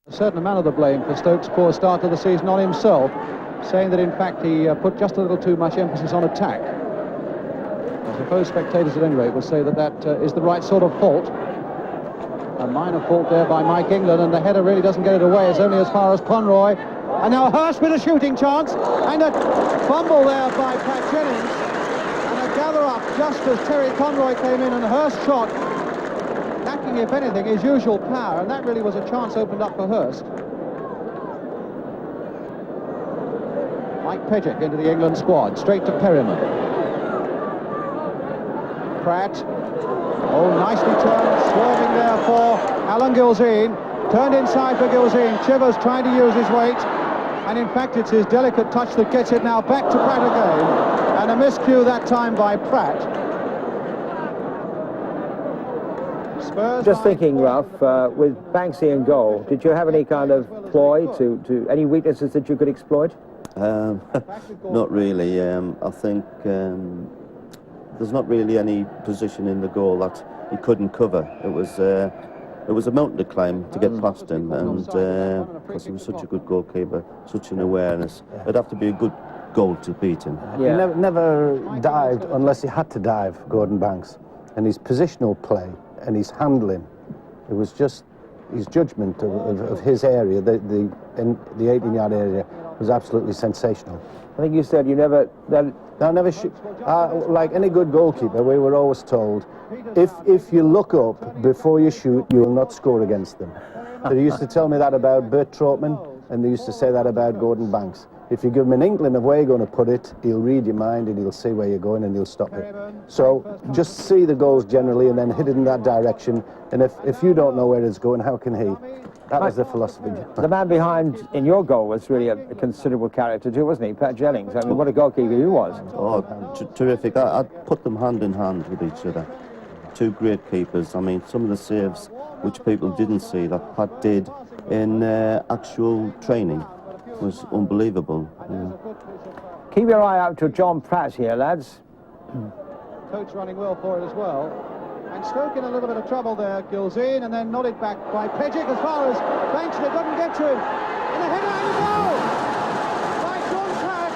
A certain amount of the blame for Stoke's poor start to the season on himself, saying that in fact he put just a little too much emphasis on attack. I suppose spectators at any rate will say that that is the right sort of fault. A minor fault there by Mike England, and the header really doesn't get it away. It's only as far as Conroy. And now Hurst with a shooting chance, and a fumble there by Pat Jennings, and a gather up just as Terry Conroy came in, and Hurst shot, lacking, if anything, his usual power, and that really was a chance opened up for Hurst. Mike Pejic into the England squad, straight to Perryman. Pratt, oh, nicely turned, swerving there for Alan Gilzean, turned inside for Gilzean. Chivers trying to use his weight, and in fact it's his delicate touch that gets it now back to Pratt again, and a miscue that time by Pratt. Spurs. Just thinking, Ralph, with Banksy in goal, did you have any kind of ploy to any weaknesses that you could exploit? Not really. I think there's not really any position in the goal that he couldn't cover. It was a mountain to climb to get past him, and because he was such a good goalkeeper, such an awareness, it'd have to be a good goal to beat him. Yeah. He never dived unless he had to dive, Gordon Banks, and his positional play and his handling, it was just his judgment of his area, the 18-yard area, was absolutely sensational. I think you said you never... like any good goalkeeper, we were always told, if you look up before you shoot, you will not score against them. They used to tell me that about Bert Trautmann, and they used to say that about Gordon Banks. If you give him an inkling of where you're going to put it, he'll read your mind and he'll see where you're going and he'll stop it. So just see the goals generally and then hit it in that direction. And if you don't know where it's going, how can he? That was the philosophy. The man behind in your goal was really a considerable character too, wasn't he? Pat Jennings. I mean, what a goalkeeper he was. Oh, terrific. I'd put them hand in hand with each other. Two great keepers. I mean, some of the saves which people didn't see that Pat did in actual training was unbelievable. Keep your eye out to John Pratt here, lads. Coach running well for it as well. And Stoke in a little bit of trouble there, Gilzean, and then nodded back by Pejic as far as Banks, and it doesn't get to him. And the header and a goal by John Pratt.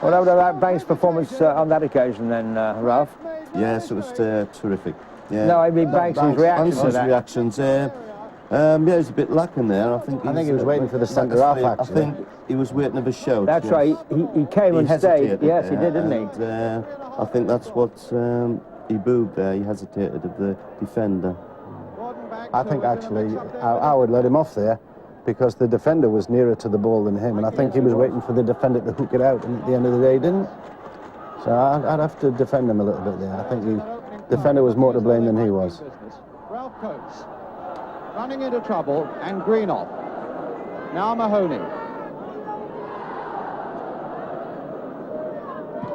What about Banks' performance on that occasion then, Ralph? Yes, it was terrific. Yeah. No, I mean Banks' reaction to that. Reactions. Yeah, he's a bit lacking there. I think he was waiting for the centre-half, actually. I think he was waiting for a shout. That's right. He came and stayed. Yes, he did, didn't he? I think that's what he booed there. He hesitated of the defender. I think actually I would let him off there because the defender was nearer to the ball than him, and I think he was waiting for the defender to hook it out, and at the end of the day he didn't. So I'd have to defend him a little bit there. I think the defender was more to blame than he was. Ralph Coates running into trouble, and Greenoff. Now Mahoney.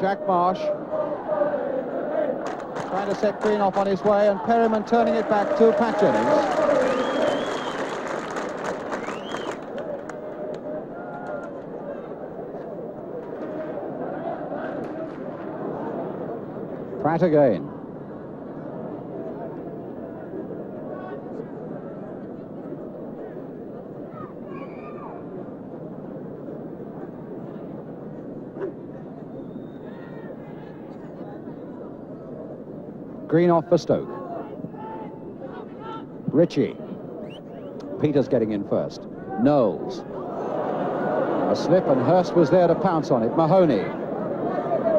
Jack Marsh trying to set Greenoff on his way, and Perryman turning it back to Pat Jennings. Pratt again. Greenoff for Stoke. Ritchie. Peters getting in first. Knowles. A slip, and Hurst was there to pounce on it. Mahoney.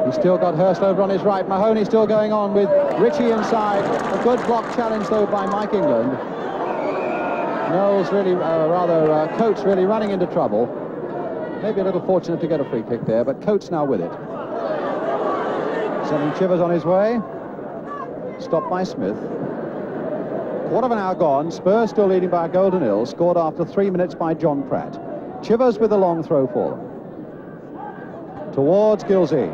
He's still got Hurst over on his right. Mahoney still going on with Ritchie inside. A good block challenge, though, by Mike England. Knowles really, Coates really running into trouble. Maybe a little fortunate to get a free kick there, but Coates now with it. Sending Chivers on his way. Stopped by Smith. Quarter of an hour gone. Spurs still leading by a goal to nil. Scored after 3 minutes by John Pratt. Chivers with a long throw for them. Towards Gilzean.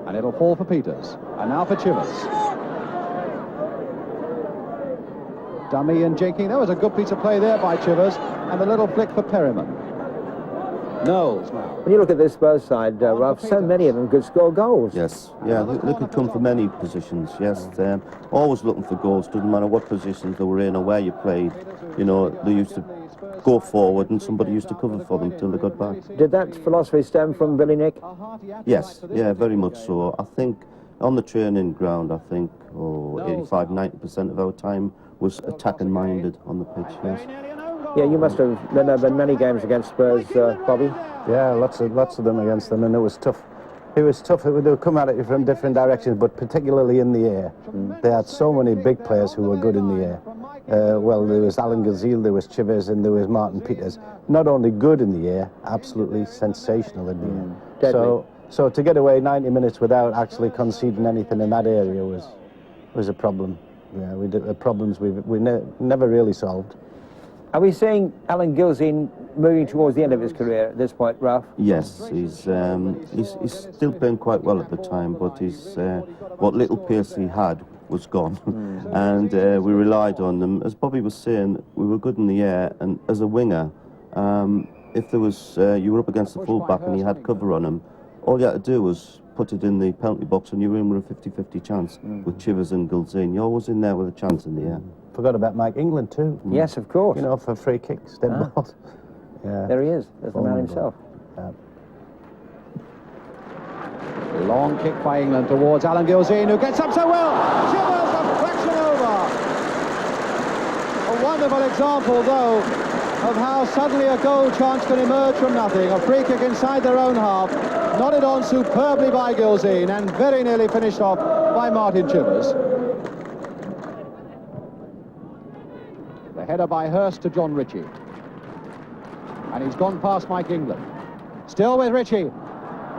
And it'll fall for Peters. And now for Chivers. Dummy and jinking. That was a good piece of play there by Chivers. And the little flick for Perryman. Knowles now. When you look at this Spurs side, Ralph, so many of them could score goals. Yes, yeah, they could come from any positions, yes. Always looking for goals, doesn't matter what positions they were in or where you played. You know, they used to go forward and somebody used to cover for them till they got back. Did that philosophy stem from Billy Nick? Yes, yeah, very much so. I think on the training ground, I think 85–90% of our time was attacking minded on the pitch, yes. Yeah, you must have. There have been many games against Spurs, Bobby. Yeah, lots of them against them, and it was tough. It was tough. They would come at it from different directions, but particularly in the air. They had so many big players who were good in the air. Well, there was Alan Gazil, there was Chivers, and there was Martin Peters. Not only good in the air, absolutely sensational in the air. So to get away 90 minutes without actually conceding anything in that area was a problem. Yeah, we did the problems we never really solved. Are we seeing Alan Gilzean moving towards the end of his career at this point, Ralph? Yes, he's still playing quite well at the time, but what little pace he had was gone, and we relied on them. As Bobby was saying, we were good in the air, and as a winger, if there was you were up against the fullback and he had cover on him, all you had to do was put it in the penalty box and you were in with a 50-50 chance with Chivers and Gilzean. You're always in there with a chance in the air. Forgot about Mike England too. Yes, of course. You know, for free kicks, dead balls. Yeah. There he is. There's the man himself. Yeah. Long kick by England towards Alan Gilzean, who gets up so well. Chivers a fraction over. A wonderful example, though, of how suddenly a goal chance can emerge from nothing. A free kick inside their own half, nodded on superbly by Gilzean, and very nearly finished off by Martin Chivers. The header by Hurst to John Ritchie. And he's gone past Mike England. Still with Ritchie.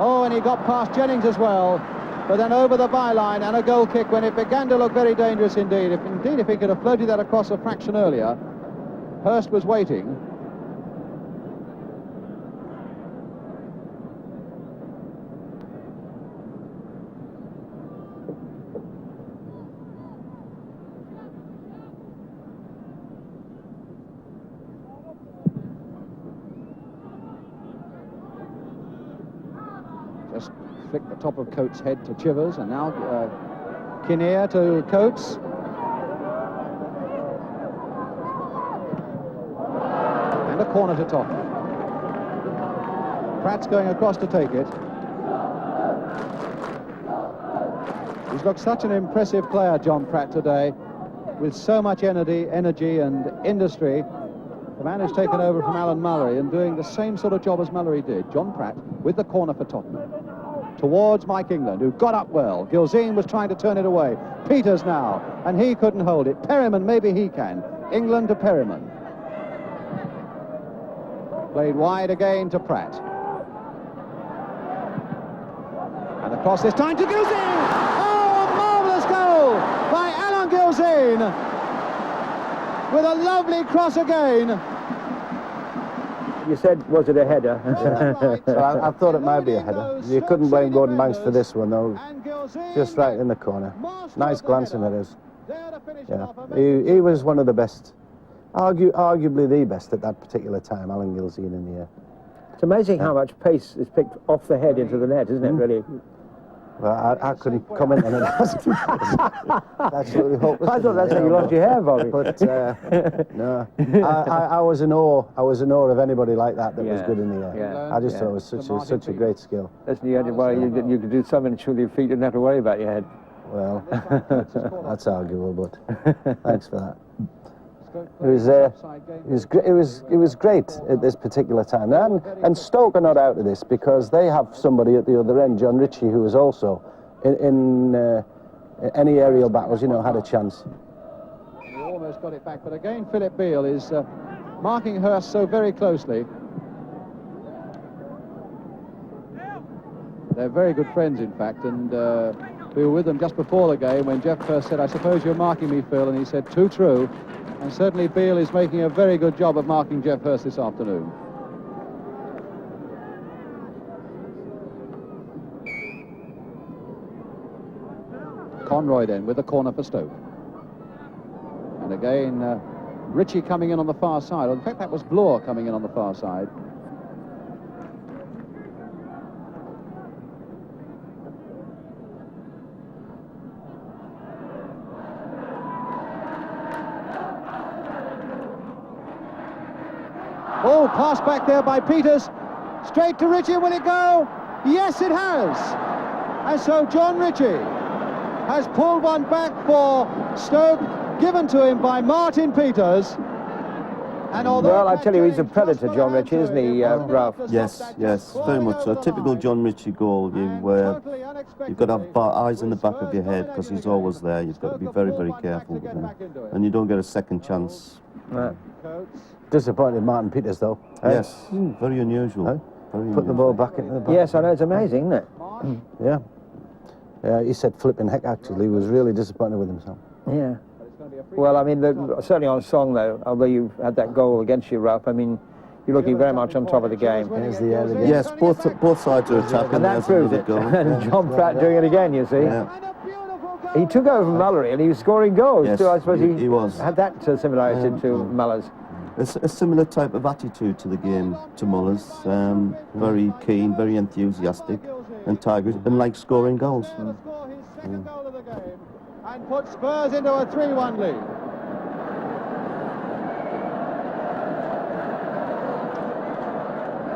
Oh, and he got past Jennings as well. But then over the byline and a goal kick when it began to look very dangerous indeed. If he could have floated that across a fraction earlier. Hurst was waiting. Just flick the top of Coates' head to Chivers, and now Kinnear to Coates. And a corner to Tottenham. Pratt's going across to take it. He's looked such an impressive player, John Pratt, today, with so much energy and industry. The man who's taken over from Alan Mullery and doing the same sort of job as Mullery did. John Pratt with the corner for Tottenham. Towards Mike England, who got up well. Gilzean was trying to turn it away. Peters now, and he couldn't hold it. Perryman, maybe he can. England to Perryman. Played wide again to Pratt. And the cross this time to Gilzean! Oh, a marvellous goal by Alan Gilzean! With a lovely cross again. You said, was it a header? So I thought it might be a header. You couldn't blame Gordon Banks for this one, though. Just right in the corner. Nice glancing headers. Yeah, he was one of the best. Arguably the best at that particular time, Alan Gilzean in the air. It's amazing how much pace is picked off the head into the net, isn't it, really? Well, I couldn't comment on it. Absolutely hopeless. I thought that's how you lost your hair, Bobby. But no, I was in awe. I was in awe of anybody like that was good in the air. Yeah. I just thought it was such a great skill. Listen, you had to worry. You could do something with your feet. You didn't have to worry about your head. Well, that's arguable, but thanks for that. It was great at this particular time, and Stoke are not out of this because they have somebody at the other end, John Ritchie, who was also in any aerial battles, you know, had a chance. He almost got it back, but again Philip Beale is marking Hurst so very closely. They're very good friends, in fact, and we were with them just before the game when Jeff Hurst said, "I suppose you're marking me, Phil," and he said, "Too true." And certainly Beale is making a very good job of marking Jeff Hurst this afternoon. Conroy then with the corner for Stoke. And again, Ritchie coming in on the far side. In fact, that was Bloor coming in on the far side. Oh, pass back there by Peters. Straight to Ritchie, will it go? Yes, it has. And so John Ritchie has pulled one back for Stoke, given to him by Martin Peters. And well, I tell you, he's a predator, John Ritchie, isn't he, Ralph? Yes, very much so. A typical John Ritchie goal. You've got to have eyes in the back of your head because he's always there. You've got to be very, very careful with him. And you don't get a second chance. Right. Disappointed Martin Peters, though. Yes, very unusual. Very Put the ball back into the box. Yes, I know, it's amazing, isn't it? Yeah. Yeah, he said flipping heck, actually. He was really disappointed with himself. Yeah. Well, I mean, certainly on song, though, although you've had that goal against you, Ralph, I mean, you're looking very much on top of the game. There's the air again. Yes, both sides are attacking. And that proves it. And John Pratt doing it again, you see. Yeah. He took over from Mallory and he was scoring goals. Yes, too. I suppose he was. had that similarity to Mullers. It's a similar type of attitude to the game to Mullers. Very keen, very enthusiastic, and tigers, and likes scoring goals. And put Spurs into a 3-1 lead.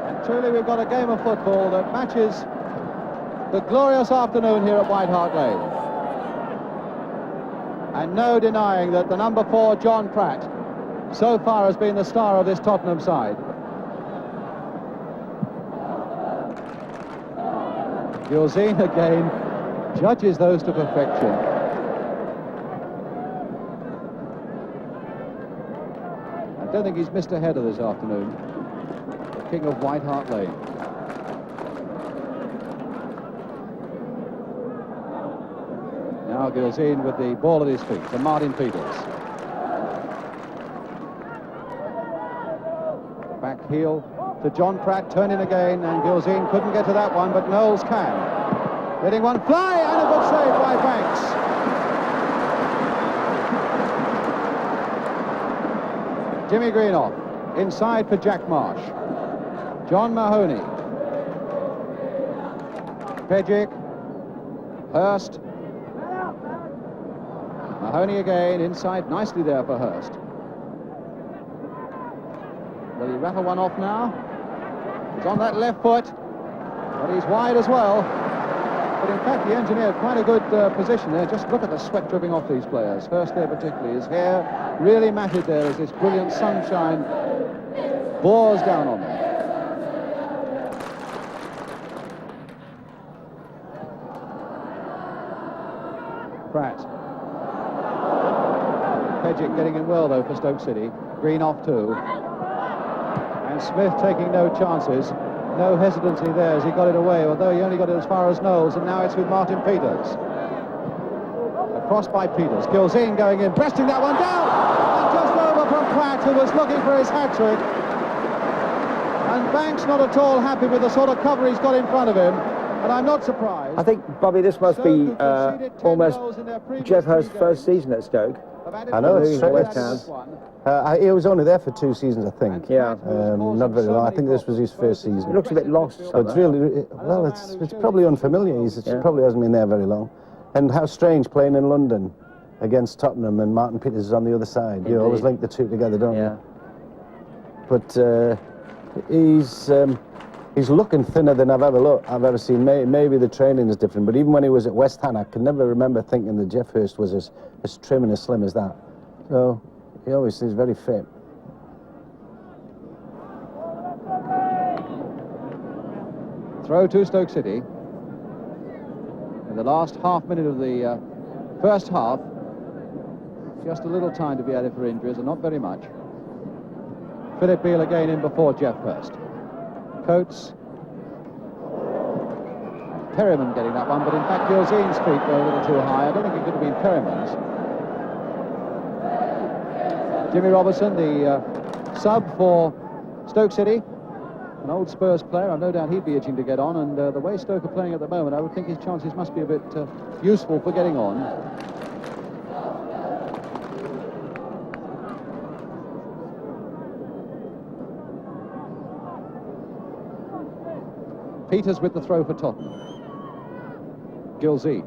And truly we've got a game of football that matches the glorious afternoon here at White Hart Lane. And no denying that the number 4, John Pratt, so far has been the star of this Tottenham side. Gilzine again judges those to perfection. I don't think he's missed a header this afternoon. The king of White Hart Lane. Now Gilzine with the ball at his feet to Martin Peters. Back heel to John Pratt, turning again, and Gilzine couldn't get to that one, but Knowles can. Letting one fly, and a good save by Banks. Jimmy Greenoff, inside for Jack Marsh. John Mahoney. Pejic. Hurst. Mahoney again, inside, nicely there for Hurst. Will he rattle one off now? He's on that left foot, but he's wide as well. But in fact, the engineer, quite a good position there. Just look at the sweat dripping off these players. Hurst there particularly. His hair really matted there as this brilliant sunshine pours down on them. Pratt. Pejic getting in well, though, for Stoke City. Greenoff too. And Smith taking no chances. No hesitancy there as he got it away, although he only got it as far as Knowles, and now it's with Martin Peters. Across by Peters. Gilzine going in, breasting that one down! And just over from Pratt, who was looking for his hat-trick. And Banks not at all happy with the sort of cover he's got in front of him. And I'm not surprised. I think, Bobby, this must be almost Jeff Hurst's first season at Stoke. I know, it's he was only there for 2 seasons, I think. Yeah. Not very long. I think this was his first season. He looks a bit lost. But it's really, well, it's probably unfamiliar. He probably hasn't been there very long. And how strange playing in London against Tottenham and Martin Peters is on the other side. Indeed. You always link the two together, don't you? But he's looking thinner than I've ever seen. Maybe the training is different, but even when he was at West Ham, I can never remember thinking that Jeff Hurst was as trim and as slim as that. So he always is very fit. Throw to Stoke City. In the last half minute of the first half, just a little time to be added for injuries, and not very much. Philip Beale again in before Jeff Hurst. Coates. Perryman getting that one, but in fact Gilzine's feet were a little too high. I don't think it could have been Perryman's. Jimmy Robertson, the sub for Stoke City, an old Spurs player. I've no doubt he'd be itching to get on, and the way Stoke are playing at the moment, I would think his chances must be a bit useful for getting on. Peters with the throw for Tottenham. Gilzine.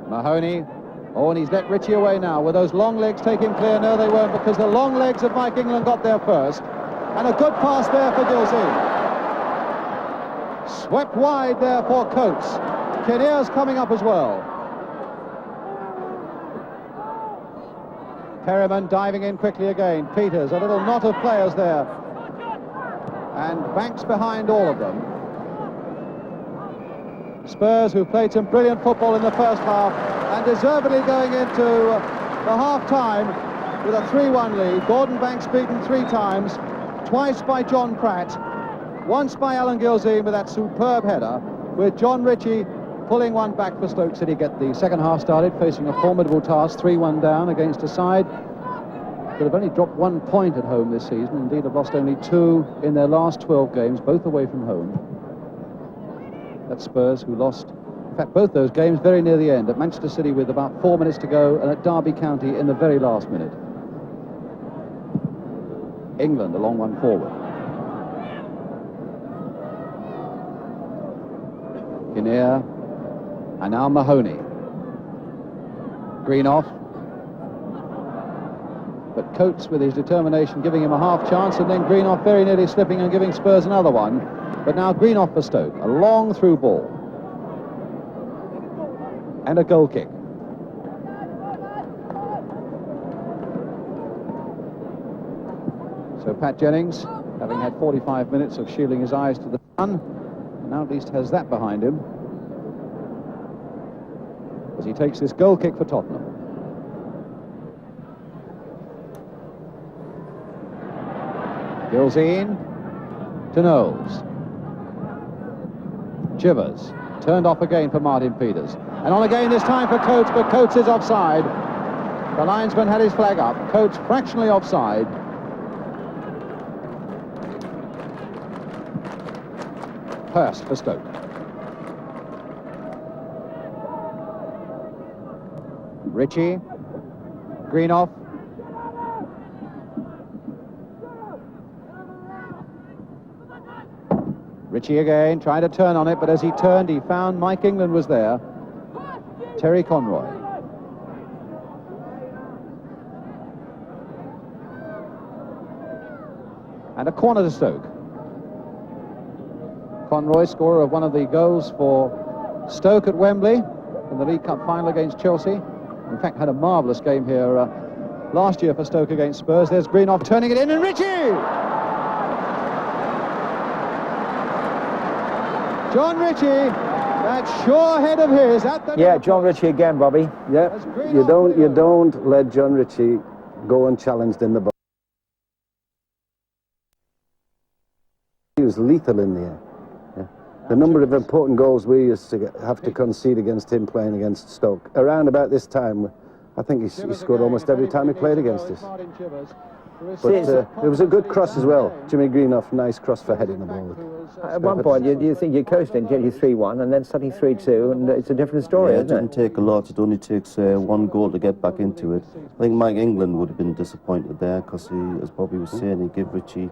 Mahoney Oh, and he's let Ritchie away now. Will those long legs take him clear? No, they won't, because the long legs of Mike England got there first. And a good pass there for Gilzean. Swept wide there for Coates. Kinnear's coming up as well. Perryman diving in quickly again. Peters, a little knot of players there. And Banks behind all of them. Spurs, who played some brilliant football in the first half, and deservedly going into the half-time with a 3-1 lead. Gordon Banks beaten 3 times, twice by John Pratt, once by Alan Gilzean with that superb header, with John Ritchie pulling one back for Stoke City. Get the second half started, facing a formidable task, 3-1 down against a side that have only dropped 1 point at home this season. Indeed, have lost only 2 in their last 12 games, both away from home. That's Spurs, who lost, in fact, both those games very near the end, at Manchester City with about 4 minutes to go, and at Derby County in the very last minute. England a long one forward. Kinnear, and now Mahoney. Greenoff. But Coates, with his determination, giving him a half chance, and then Greenoff very nearly slipping and giving Spurs another one. But now Greenoff for Stoke, a long through ball. And a goal kick. So Pat Jennings, having had 45 minutes of shielding his eyes to the sun, now at least has that behind him, as he takes this goal kick for Tottenham. Gilzean to Knowles. Chivers turned off again for Martin Peters. And on again this time for Coates, but Coates is offside. The linesman had his flag up. Coates fractionally offside. Hurst for Stoke. Ritchie. Greenoff. Ritchie again, trying to turn on it, but as he turned, he found Mike England was there. Terry Conroy. And a corner to Stoke. Conroy, scorer of one of the goals for Stoke at Wembley in the League Cup final against Chelsea. In fact, had a marvellous game here last year for Stoke against Spurs. There's Greenoff turning it in, and Ritchie! John Ritchie, that sure head of his at the... Yeah, John Ritchie again, Bobby. Yeah, you don't let John Ritchie go unchallenged in the box. He was lethal in the air. Yeah. The number of important goals we used to have to concede against him playing against Stoke. Around about this time, I think he scored almost every time he played against us. But it was a good cross as well. Jimmy Greenoff, nice cross for heading the ball. At one point, you think you're coasting, you 3-1, and then suddenly 3-2, and it's a different story, Yeah, it isn't doesn't take a lot. It only takes 1 goal to get back into it. I think Mike England would have been disappointed there, because he, as Bobby was saying, he gave Ritchie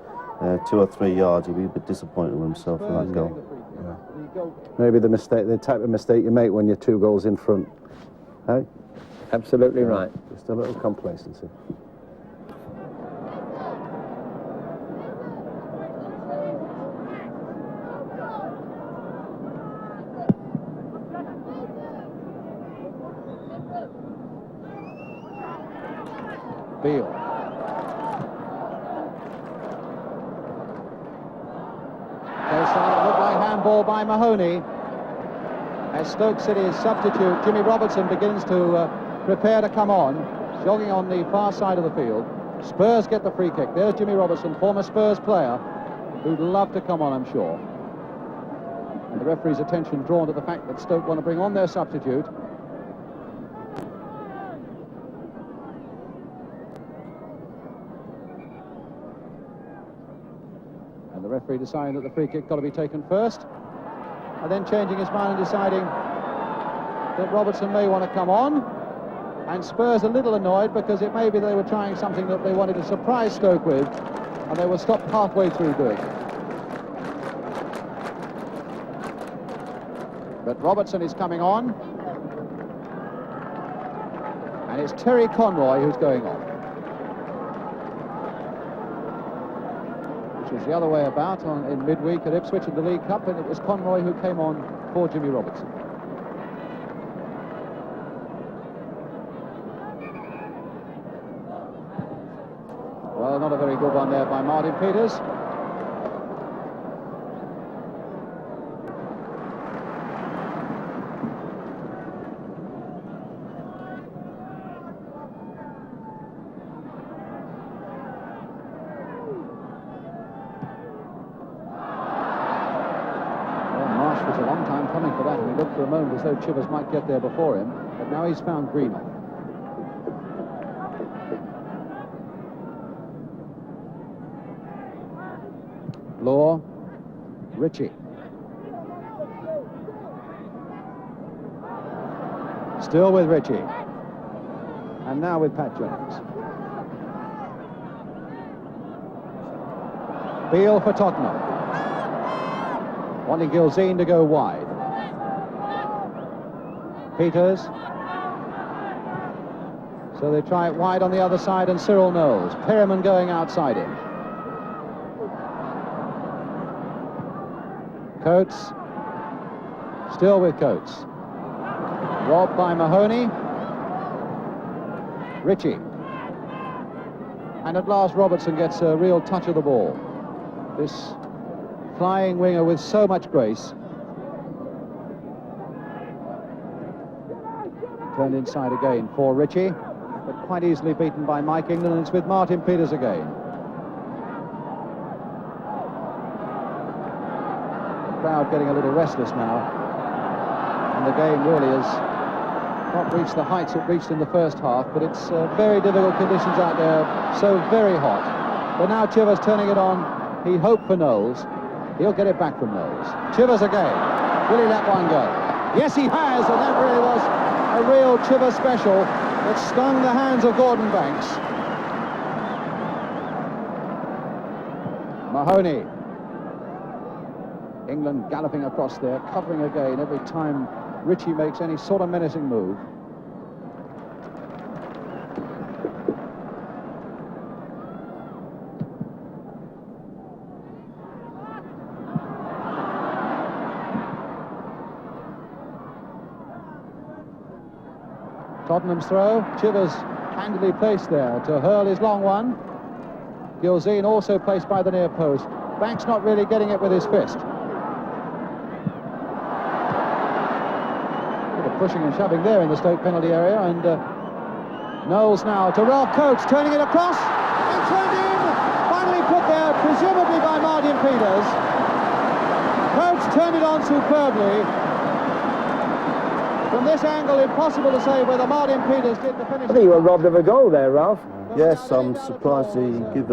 2 or 3 yards. He'd be a bit disappointed with himself for that goal. Yeah. Maybe the type of mistake you make when you're 2 goals in front. Hey? Absolutely right. Just a little complacency. Beale. There's something that looked like handball by Mahoney. As Stoke City's substitute, Jimmy Robertson, begins to prepare to come on, jogging on the far side of the field. Spurs get the free kick. There's Jimmy Robertson, former Spurs player, who'd love to come on, I'm sure. And the referee's attention drawn to the fact that Stoke want to bring on their substitute. And the referee deciding that the free kick got to be taken first, and then changing his mind and deciding that Robertson may want to come on. And Spurs a little annoyed, because it may be they were trying something that they wanted to surprise Stoke with, and they were stopped halfway through doing it. But Robertson is coming on. And it's Terry Conroy who's going on. Which was the other way about in midweek at Ipswich in the League Cup, and it was Conroy who came on for Jimmy Robertson. Well, not a very good one there by Martin Peters. Was a long time coming for that, and he looked for a moment as though Chivers might get there before him, but now he's found Greenough. Law, Ritchie. Still with Ritchie. And now with Pat Jennings. Beale for Tottenham. Wanting Gilzine to go wide. Peters. So they try it wide on the other side, and Cyril Knowles. Perryman going outside him. Coates. Still with Coates. Robbed by Mahoney. Ritchie. And at last Robertson gets a real touch of the ball. This flying winger with so much grace. Turned inside again for Ritchie, but quite easily beaten by Mike England, and it's with Martin Peters again. The crowd getting a little restless now, and the game really has not reached the heights it reached in the first half, but it's very difficult conditions out there, so very hot. But now Chivers turning it on. He hoped for Knowles. He'll get it back from Knowles. Chivers again. Will he let one go? Yes, he has, and that really was a real Chivers special that stung the hands of Gordon Banks. Mahoney. England galloping across there, covering again every time Ritchie makes any sort of menacing move. Tottenham's throw. Chivers handily placed there to hurl his long one. Gilzine also placed by the near post. Banks not really getting it with his fist. Bit of pushing and shoving there in the Stoke penalty area, and Knowles now to Ralph Coates, turning it across and turned in. Finally put there, presumably by Martin Peters. Coates turned it on superbly. From this angle, impossible to say whether Martin Peters did the finish. I think you were robbed of a goal there, Ralph. Yes, I'm surprised he give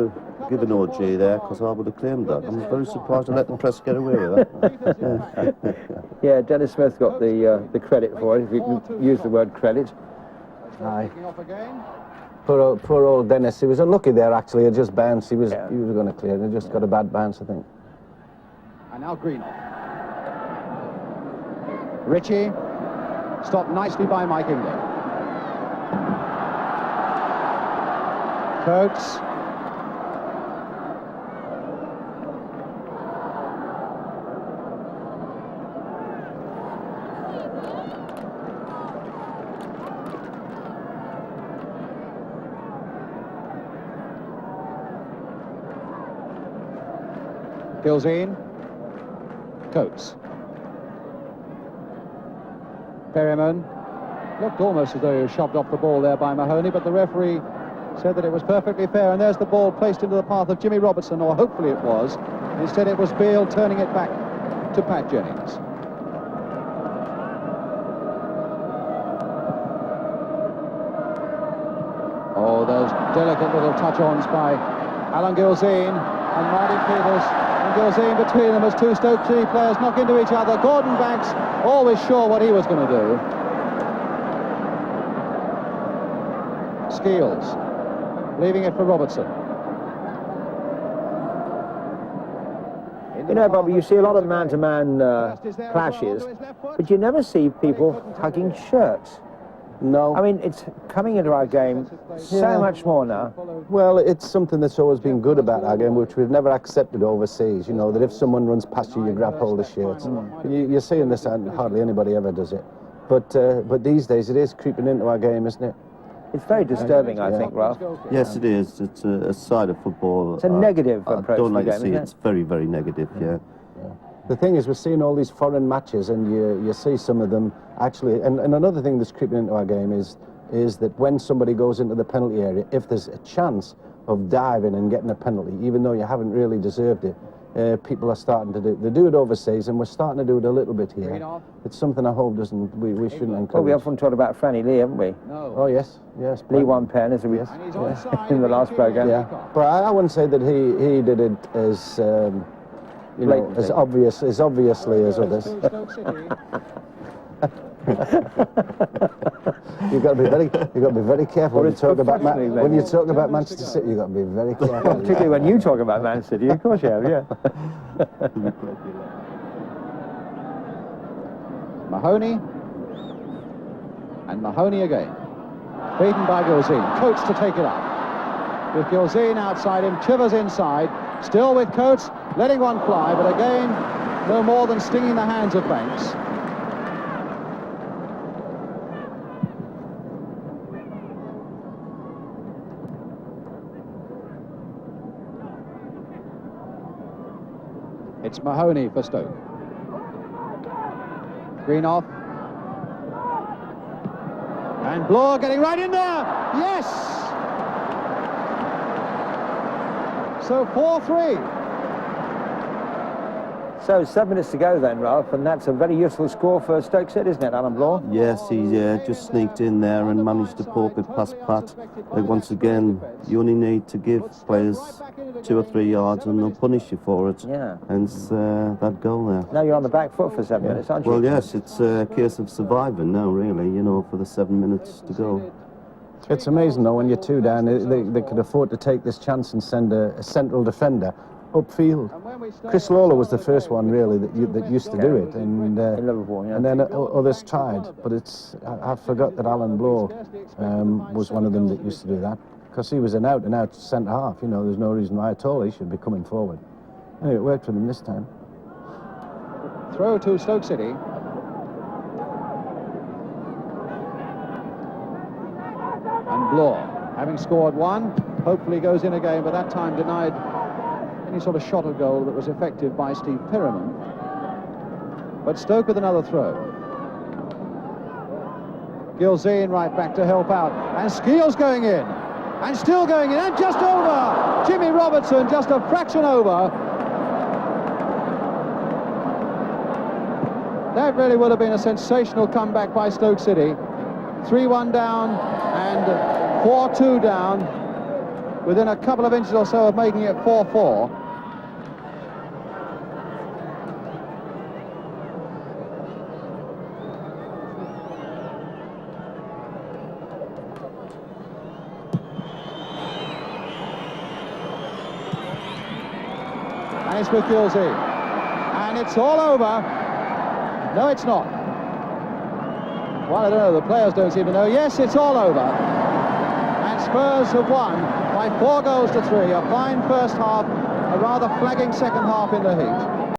an OG there, because I would have claimed that. I'm very surprised to let them press get away with that. Yeah, Dennis Smith got the credit for it, if you can use the word credit. Aye. Poor old Dennis. He was unlucky there, actually. It just bounced. He was going to clear it. He just got a bad bounce, I think. And now Greenough. Ritchie. Stopped nicely by Mike England. Coates. Gilzine. Coates. Perryman. Looked almost as though he was shoved off the ball there by Mahoney, but the referee said that it was perfectly fair, and there's the ball placed into the path of Jimmy Robertson, or hopefully it was. Instead it was Beale turning it back to Pat Jennings. Oh, those delicate little touch-ons by Alan Gilzine and Martin Peters. And Gilzine between them as two Stoke City players knock into each other. Gordon Banks always sure what he was going to do. Skeels leaving it for Robertson. You know, Bobby, you see a lot of man-to-man clashes, but you never see people hugging shirts. No. I mean, it's coming into our game so much more now. Well, it's something that's always been good about our game, which we've never accepted overseas. You know, that if someone runs past you, you grab hold of shirts. You're seeing this, and hardly anybody ever does it. But these days, it is creeping into our game, isn't it? It's very disturbing, I think, Ralph. Yes, it is. It's a side of football. It's a negative approach I don't to like the to game, see isn't it. It's very, very negative, yeah. The thing is, we're seeing all these foreign matches, and you see some of them actually. And another thing that's creeping into our game is that when somebody goes into the penalty area, if there's a chance of diving and getting a penalty, even though you haven't really deserved it, people are starting to do. They do it overseas, and we're starting to do it a little bit here. It's something I hope doesn't. We shouldn't encourage. Well, we often talked about Franny Lee, haven't we? Oh yes. Lee won pen as we in the last program. Yeah, but I wouldn't say that he did it as. You know, as obviously as others. You've got to be very careful when you talk about Manchester City. You've got to be very careful. Particularly when you talk about Man City, of course you have, yeah. Mahoney. And Mahoney again. Beaten by Gilzine. Coates to take it up. With Gilzine outside him, Chivers inside. Still with Coates, letting one fly, but again, no more than stinging the hands of Banks. It's Mahoney for Stoke. Green off. And Bloor getting right in there. Yes! So 4-3. So 7 minutes to go then, Ralph, and that's a very useful score for Stoke City, isn't it, Alan Bloor? Yes, he just sneaked in there and managed to poke it past Pat. Once again, you only need to give players 2 or 3 yards and they'll punish you for it. Yeah. Hence that goal there. Now you're on the back foot for 7 minutes, aren't you? Well, yes, it's a case of surviving now, really, you know, for the 7 minutes to go. It's amazing, though, when you're 2 down, they could afford to take this chance and send a central defender upfield. Chris Lawler was the first one, really, that used to do it, and in Liverpool, yeah. And then others tried. But I forgot that Alan Bloor was one of them that used to do that, because he was an out-and-out centre half. You know, there's no reason why at all he should be coming forward. Anyway, it worked for them this time. Throw to Stoke City. And Bloor, having scored 1, hopefully goes in again, but that time denied any sort of shot at goal that was effective by Steve Perriman. But Stoke with another throw. Gilzine right back to help out. And Skeels going in. And still going in. And just over. Jimmy Robertson just a fraction over. That really would have been a sensational comeback by Stoke City. 3-1 down and 4-2 down. Within a couple of inches or so of making it 4-4. And it's with Gilzine. And it's all over. No, it's not. Well, I don't know. The players don't seem to know. Yes, it's all over. And Spurs have won by 4 goals to 3. A fine first half, a rather flagging second half in the heat.